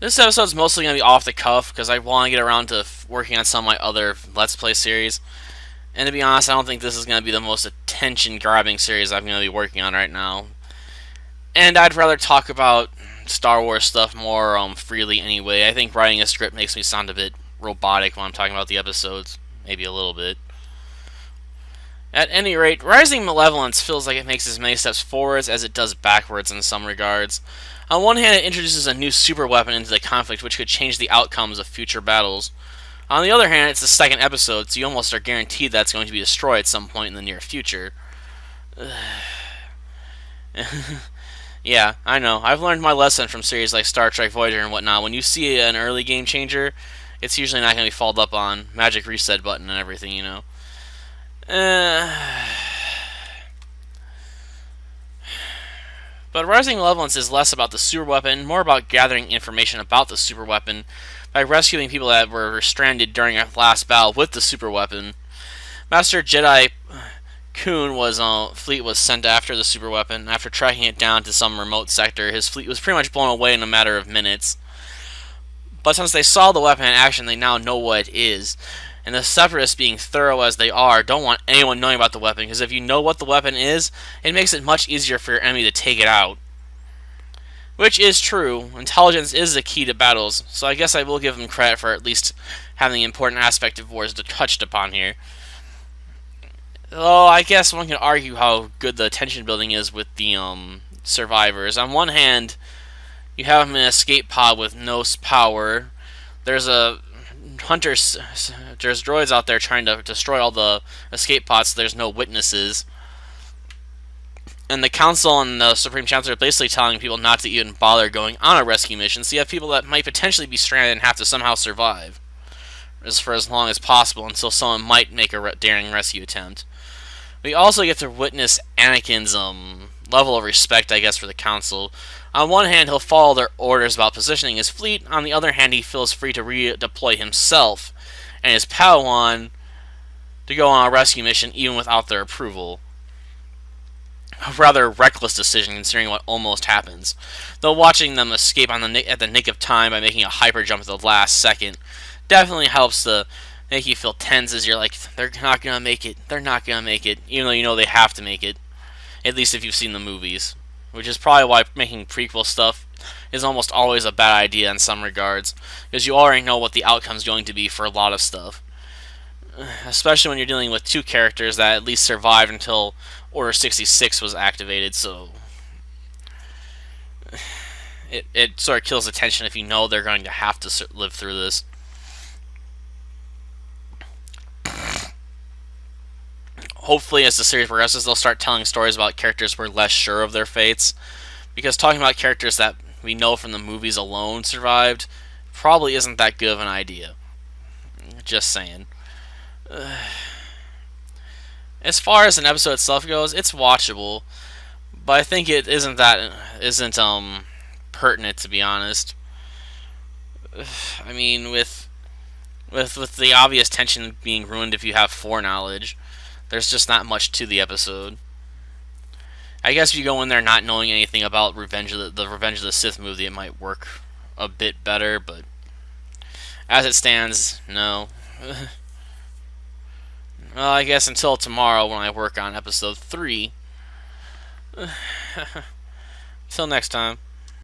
This episode's mostly going to be off the cuff because I want to get around to working on some of my other Let's Play series. And to be honest, I don't think this is going to be the most attention-grabbing series I'm going to be working on right now. And I'd rather talk about Star Wars stuff more freely anyway. I think writing a script makes me sound a bit robotic when I'm talking about the episodes. Maybe a little bit. At any rate, Rising Malevolence feels like it makes as many steps forwards as it does backwards in some regards. On one hand, it introduces a new super weapon into the conflict which could change the outcomes of future battles. On the other hand, it's the second episode, so you almost are guaranteed that it's going to be destroyed at some point in the near future. Yeah, I know. I've learned my lesson from series like Star Trek Voyager and whatnot. When you see an early game changer, it's usually not going to be followed up on. Magic reset button and everything, you know. But Rising Malevolence is less about the super weapon, more about gathering information about the super weapon by rescuing people that were stranded during our last battle with the super weapon. Master Jedi Kuhn fleet was sent after the super weapon. After tracking it down to some remote sector, his fleet was pretty much blown away in a matter of minutes. But since they saw the weapon in action, they now know what it is. And the Separatists, being thorough as they are, don't want anyone knowing about the weapon, because if you know what the weapon is, it makes it much easier for your enemy to take it out. Which is true. Intelligence is the key to battles, so I guess I will give them credit for at least having the important aspect of wars touched upon here. Though I guess one can argue how good the tension building is with the survivors. On one hand, you have them in an escape pod with no power. There's droids out there trying to destroy all the escape pods, so there's no witnesses. And the Council and the Supreme Chancellor are basically telling people not to even bother going on a rescue mission, so you have people that might potentially be stranded and have to somehow survive for as long as possible until someone might make a daring rescue attempt. We also get to witness Anakin's level of respect, I guess, for the Council. On one hand, he'll follow their orders about positioning his fleet. On the other hand, he feels free to redeploy himself and his Padawan to go on a rescue mission even without their approval. A rather reckless decision considering what almost happens. Though watching them escape at the nick of time by making a hyper jump at the last second definitely helps to make you feel tense as you're like, they're not going to make it, they're not going to make it, even though you know they have to make it. At least if you've seen the movies. Which is probably why making prequel stuff is almost always a bad idea in some regards. Because you already know what the outcome's going to be for a lot of stuff. Especially when you're dealing with two characters that at least survived until Order 66 was activated, so it sort of kills the tension if you know they're going to have to live through this. Hopefully, as the series progresses, they'll start telling stories about characters we're less sure of their fates. Because talking about characters that we know from the movies alone survived probably isn't that good of an idea. Just saying. As far as an episode itself goes, it's watchable, but I think it isn't pertinent, to be honest. I mean, with the obvious tension being ruined if you have foreknowledge, there's just not much to the episode. I guess if you go in there not knowing anything about the Revenge of the Sith movie, it might work a bit better, but as it stands, no. Well, I guess until tomorrow when I work on episode 3. Till next time.